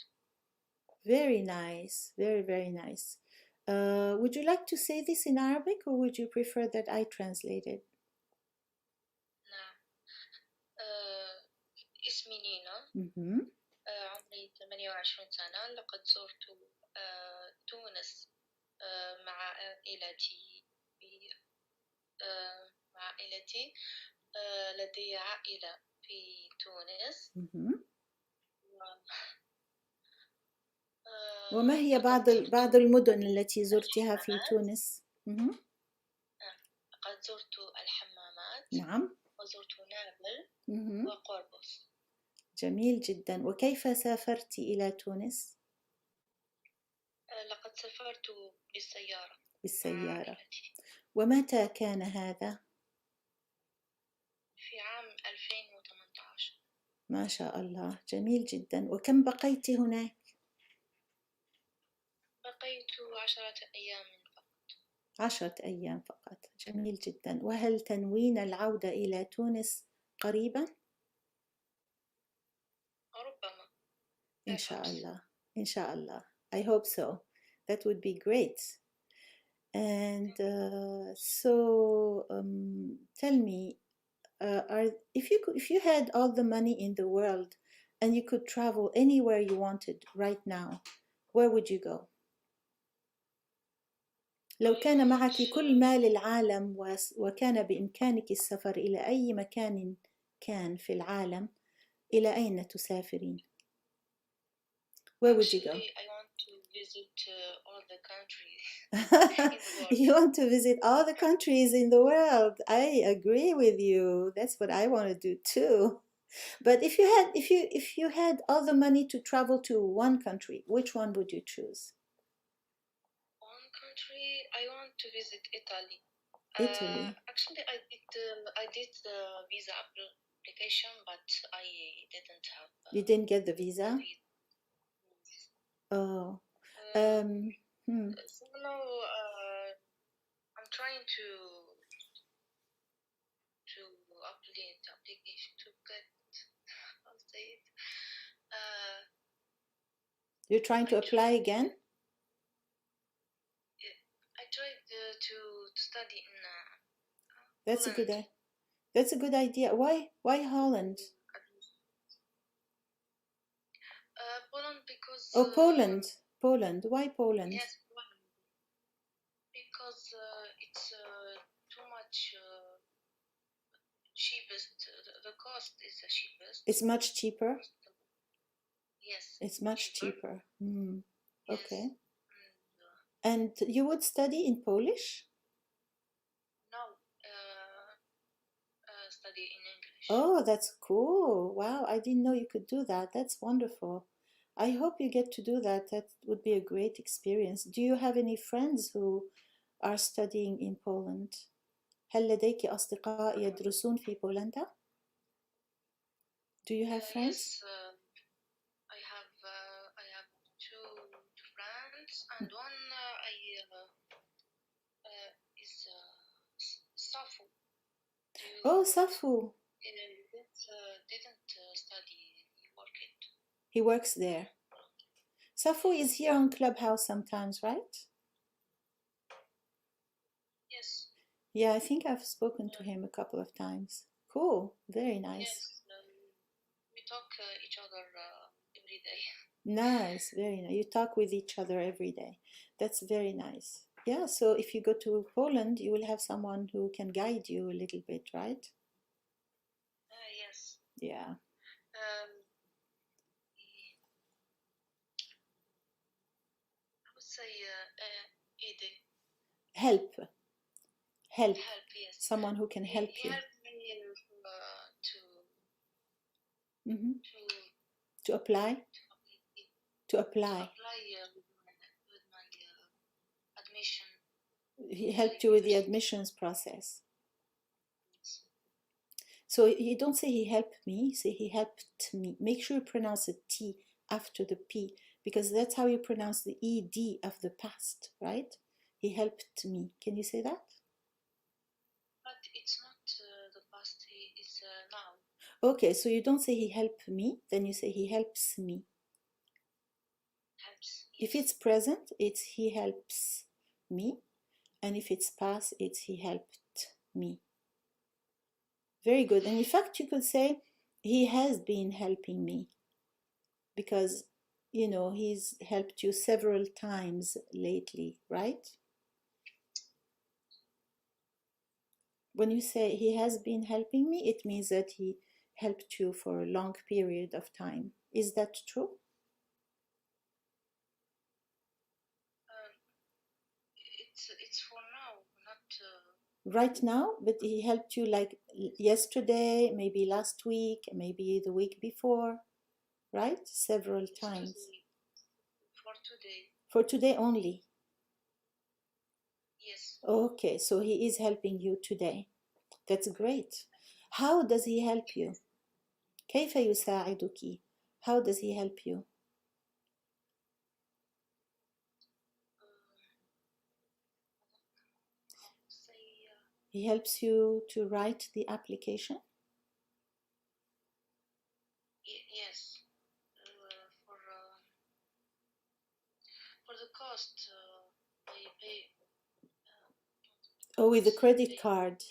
S1: Very nice. Very, very nice. Would you like to say this in Arabic or would you prefer that I translate it?
S2: نعم. اسمي نينا.
S1: Mm-hmm.
S2: عمري 28 سنة. لقد زرت تونس مع عائلتي. لدي عائلة في تونس.
S1: Mm-hmm. وما هي بعض المدن التي زرتها في تونس؟ Mm-hmm.
S2: قد زرت الحمامات.
S1: نعم.
S2: وزرت نابل.
S1: Mm-hmm.
S2: وقربص.
S1: جميل جدا. وكيف سافرت إلى تونس؟
S2: لقد سافرت بالسيارة.
S1: بالسيارة. ومتى كان هذا؟
S2: في عام 2018.
S1: ما شاء الله، جميل جدا. وكم بقيت هناك؟
S2: بقيت 10 أيام فقط.
S1: 10 أيام فقط. جميل جدا. وهل تنوين العودة إلى تونس قريبا؟
S2: ربما.
S1: إن شاء الله. إن شاء الله. I hope so. That would be great. And tell me, if you had all the money in the world and you could travel anywhere you wanted right now, where would you go? لو كان معك كل مال العالم وكان بإمكانك السفر إلى أي مكان كان في العالم، إلى أين تسافرين؟ Where would you go?
S2: I want to visit all the countries.
S1: You want to visit all the countries in the world. I agree with you. That's what I want to do too. But if you had all the money to travel to one country, which one would you choose?
S2: One country, I want to visit Italy.
S1: Italy.
S2: Actually, I did the visa application, but I didn't have.
S1: You didn't get the visa? Oh.
S2: So now I'm trying to update the application to get. I'll say it.
S1: You're trying to apply again?
S2: I tried to study in.
S1: That's
S2: Holland.
S1: That's a good idea. Why Holland?
S2: Poland because.
S1: Oh, Poland. Why Poland?
S2: Yes, Poland. Because it's too much cheapest. The cost is the cheapest.
S1: It's much cheaper.
S2: Yes.
S1: It's much cheaper.
S2: Yes.
S1: Okay. And you would study in Polish?
S2: No, study in English.
S1: Oh, that's cool. Wow, I didn't know you could do that. That's wonderful. I hope you get to do that. That would be a great experience. Do you have any friends who are studying in Poland? هل لديك أصدقاء يدرسون في بولندا؟ Do you have friends?
S2: Yes, I have two friends, and one is Safu.
S1: Oh, Safu.
S2: Didn't study.
S1: He works there. Safu is here on Clubhouse sometimes, right?
S2: Yes.
S1: Yeah, I think I've spoken to him a couple of times. Cool. Very nice.
S2: Yes. We talk each other every day.
S1: Nice. Very nice. You talk with each other every day. That's very nice. Yeah, so if you go to Poland, you will have someone who can guide you a little bit, right?
S2: Yes.
S1: Yeah.
S2: I would say
S1: help.
S2: Help, yes.
S1: Someone who can help you.
S2: Help me
S1: To apply. To apply.
S2: Apply with my
S1: He helped you with the admissions process. So you don't say he helped me, say he helped me. Make sure you pronounce a T after the P, because that's how you pronounce the ED of the past, right? He helped me. Can you say that?
S3: But it's not the past, it's now.
S1: Okay, so you don't say he helped me, then you say he helps me.
S3: Helps.
S1: If it's present, it's he helps me. And if it's past, it's he helped me. Very good. And in fact, you could say he has been helping me, because, you know, he's helped you several times lately, right? When you say he has been helping me, it means that he helped you for a long period of time. Is that true?
S3: It's for now, not
S1: right now, but he helped you like yesterday, maybe last week, maybe the week before, right? Several times.
S3: for today.
S1: For today only.
S3: Yes.
S1: Okay, so he is helping you today. That's great. How does he help you? كيف يساعدك? How does he help you? He helps you to write the application?
S3: Yes. For the cost, they pay.
S1: Oh, with the credit card.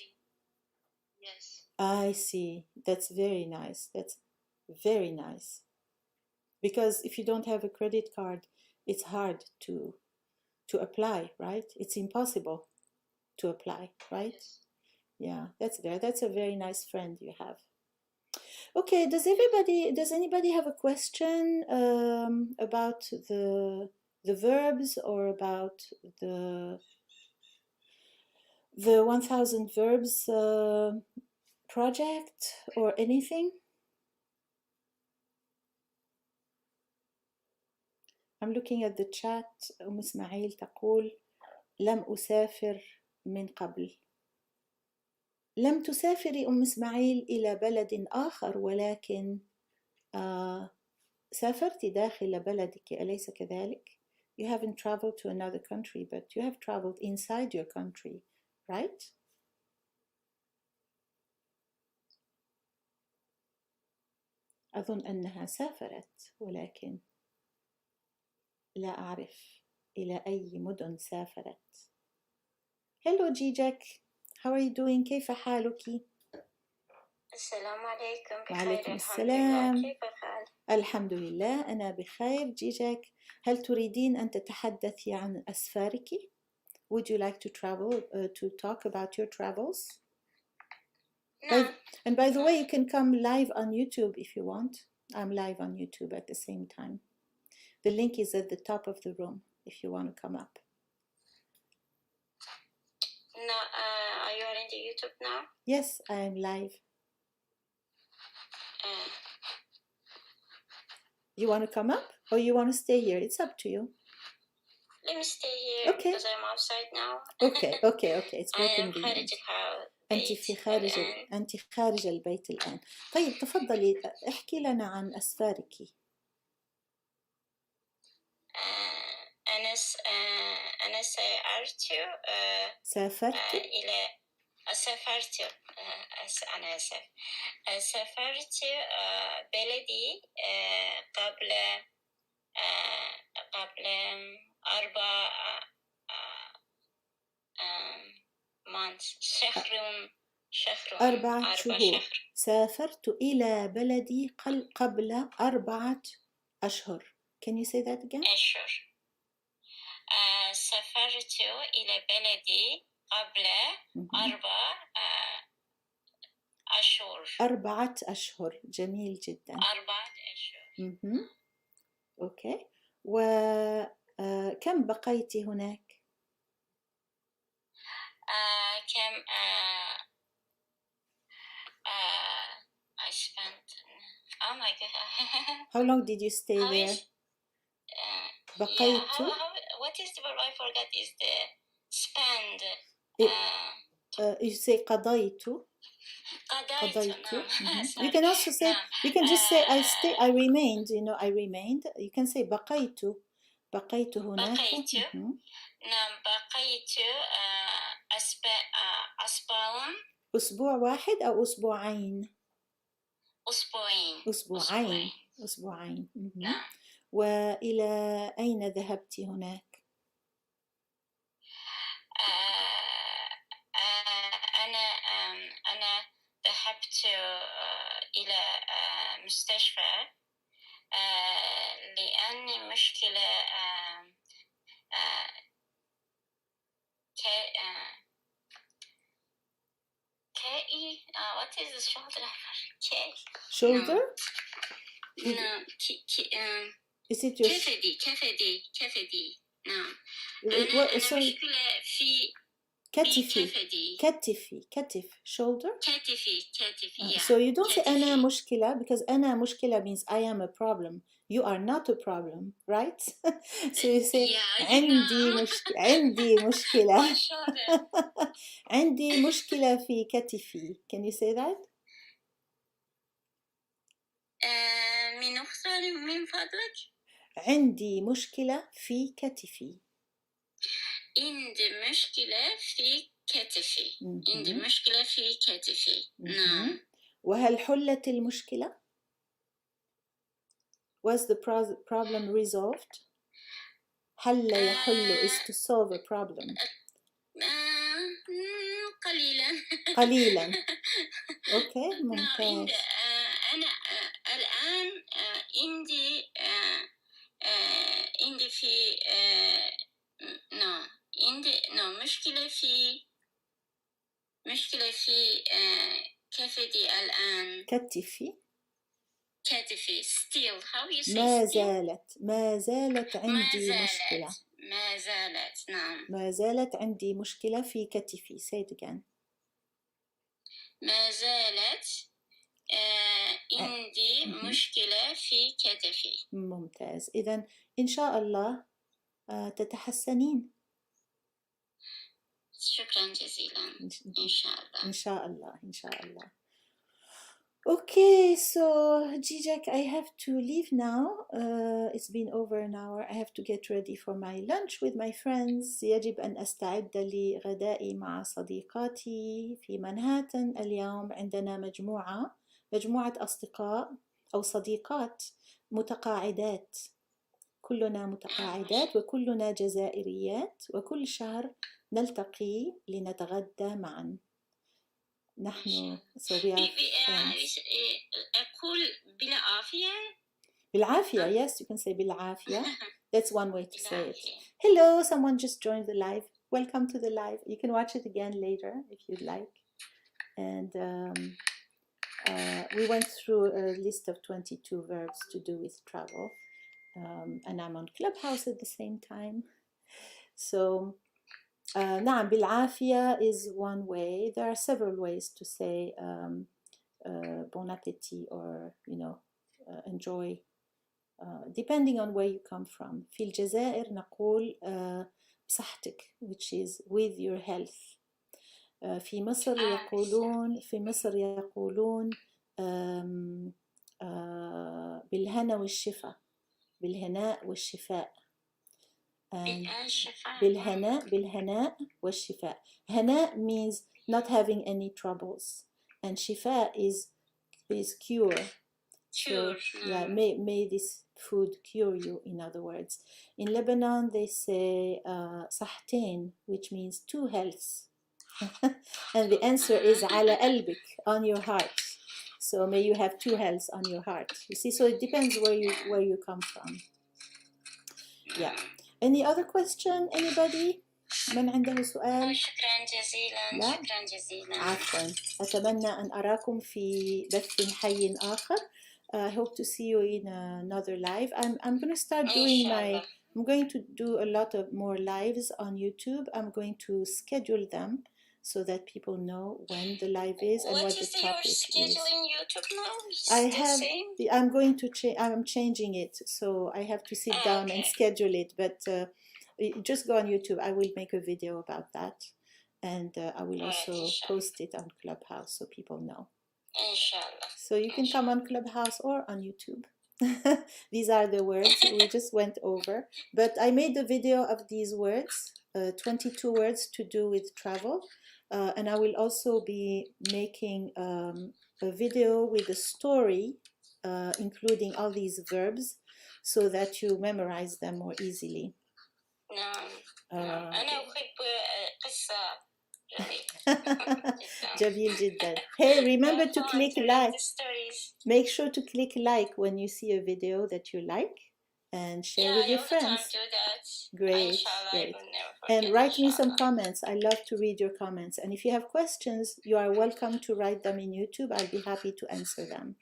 S3: Yes.
S1: I see. That's very nice. That's very nice. Because if you don't have a credit card, it's hard to apply, right? It's impossible to apply, right?
S3: Yes.
S1: Yeah, that's a very nice friend you have. Okay, does anybody have a question about the verbs, or about the 1000 verbs project, or anything? I'm looking at the chat. إسماعيل تقول لم أسافر من قبل. لم تسافري إسماعيل إلى بلد آخر، ولكن سافرت داخل بلدك، أليس كذلك؟ You haven't traveled to another country, but you have traveled inside your country, right? أظن أنها سافرت، ولكن لا أعرف إلى أي مدن سافرت. Hello جيجك. How are you doing? كيف حالك؟
S3: السلام عليكم. بخير.
S1: وعليكم
S3: الحمد
S1: السلام.
S3: لله. كيف الحال؟
S1: الحمد لله أنا بخير. جيجك، هل تريدين أن تتحدثي عن أسفارك؟ Would you like to travel, to talk about your travels?
S3: No.
S1: And by the way, you can come live on YouTube if you want. I'm live on YouTube at the same time. The link is at the top of the room if you want to come up.
S3: No, are you on the YouTube now?
S1: Yes, I am live. You want to come up, or you want to stay here? It's up to you.
S3: Let me stay here.
S1: Okay.
S3: Because I'm outside now.
S1: Okay. It's very
S3: I am
S1: convenient.
S3: خارج
S1: أنت خارج البيت الآن. طيب تفضلي احكي لنا عن أسفارك.
S3: أنا
S1: سافرت
S3: إلى سافرت أنا آسف سافرت بلدي قبل 4 months. شهر
S1: 4 شهور. سافرت إلى بلدي قبل 4 أشهر. Can you say that again?
S3: أشهر. سافرت إلى بلدي قبل
S1: 4 أشهر. جميل جدا.
S3: 4 أشهر.
S1: أوكي. وكم بقيت هناك؟
S3: كم I spent. Oh my god.
S1: How long did you stay there? بقيت.
S3: What is the word I forgot? Is the spend.
S1: You say قضيت.
S3: قضيت. نعم.
S1: You can also say,
S3: نعم.
S1: you can just say I remained, you know, I remained. You can say بقيت هناك.
S3: بقيت. نعم بقيت أسبوعا.
S1: أسبوع واحد أو أسبوعين؟ أسبوعين.
S3: نعم.
S1: وإلى أين ذهبت هناك؟
S3: أنا ذهبت إلى مستشفى لأني مشكلة what is the shoulder?
S1: Shoulder?
S3: No.
S1: Is it your
S3: كفدي. نعم.
S1: أنا
S3: مشكلة في
S1: كتف. Shoulder?
S3: كتفي. Yeah.
S1: So you don't say
S3: كتفي.
S1: أنا مشكلة, because أنا مشكلة means I am a problem. You are not a problem, right? So you say عندي مشكلة. عندي مشكلة في كتفي. Can you say that?
S3: من فضلك.
S1: عندي مشكلة في كتفي.
S3: عندي مشكلة في كتفي. نعم.
S1: وهل حلت المشكلة؟ Was the problem resolved? حل يحل is to solve a problem. قليلا. Okay, ممتاز.
S3: أنا الآن عندي في مشكلة في كتفي الآن. كتفي still. How you say
S1: ما زالت عندي مشكلة.
S3: نعم.
S1: ما زالت عندي مشكلة في كتفي. Say it again.
S3: ما زالت عندي مشكلة في كتفي.
S1: ممتاز. إذن إن شاء الله تتحسنين.
S3: شكرا جزيلا. إن شاء الله.
S1: Okay, so Jijak, I have to leave now. It's been over an hour. I have to get ready for my lunch with my friends. يجب أن أستعد لغدائي مع صديقاتي في منهاتن. اليوم عندنا مجموعة أصدقاء أو صديقات متقاعدات. كلنا متقاعدات وكلنا جزائريات، وكل شهر نلتقي لنتغدى معا. نحن
S3: أقول
S1: بالعافية. Yes, you can say بالعافية. That's one way to say it. Hello, someone just joined the live. Welcome to the live. You can watch it again later if you'd like. And we went through a list of 22 verbs to do with travel. And I'm on Clubhouse at the same time. So نعم بالعافية is one way. There are several ways to say bon appétit or enjoy depending on where you come from. في الجزائر نقول بصحتك, which is with your health. في مصر يقولون بالهنا والشفاء, بالهناء والشفاء. بالهناء والشفاء. هناء means not having any troubles, and شفاء is cure. So yeah, may this food cure you, in other words. In Lebanon they say صحتين, which means two healths. And the answer is على قلبك, on your heart. So may you have two healths on your heart. You see, so it depends where you come from. Yeah. Any other question? Anybody? من عنده سؤال؟
S3: شكرا جزيلا.
S1: عفوا. أتمنى أن أراكم في بث حي آخر. I hope to see you in another live. I'm going to start doing I'm going to do a lot of more lives on YouTube. I'm going to schedule them so that people know when the live is and what the topic is.
S3: What is your schedule in YouTube now?
S1: I'm going to I'm changing it, so I have to sit down and schedule it. But Just go on YouTube. I will make a video about that, and I will also
S4: Inshallah.
S1: post it on Clubhouse so people know.
S4: Inshallah.
S1: So you can come on Clubhouse or on YouTube. These are the words we just went over, but I made a video of these words, 22 words to do with travel, and I will also be making a video with a story including all these verbs so that you memorize them more easily.
S4: نعم نعم أنا أحب قصة
S1: جميل جدا. Hey, remember to click like. Make sure to click like when you see a video that you like and share with your friends. Great, great. And write me some comments. I love to read your comments. And if you have questions, you are welcome to write them in YouTube. I'll be happy to answer them.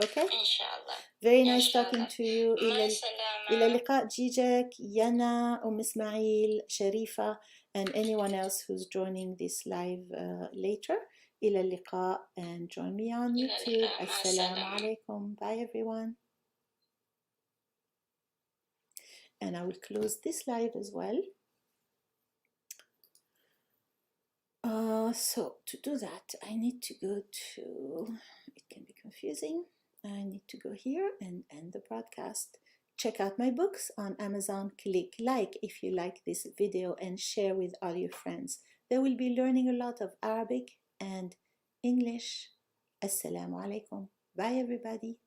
S1: Okay?
S4: Inshallah.
S1: Very nice talking to you. إلى اللقاء جيجك, Yana, Ismail, Sharifa, and anyone else who's joining this live later. إلى اللقاء, and join me on YouTube. Assalamu alaikum. Bye everyone. And I will close this live as well. So to do that, I need to go to, it can be confusing. I need to go here and end the broadcast. Check out my books on Amazon. Click like if you like this video and share with all your friends. They will be learning a lot of Arabic and English. Assalamu alaikum. Bye everybody.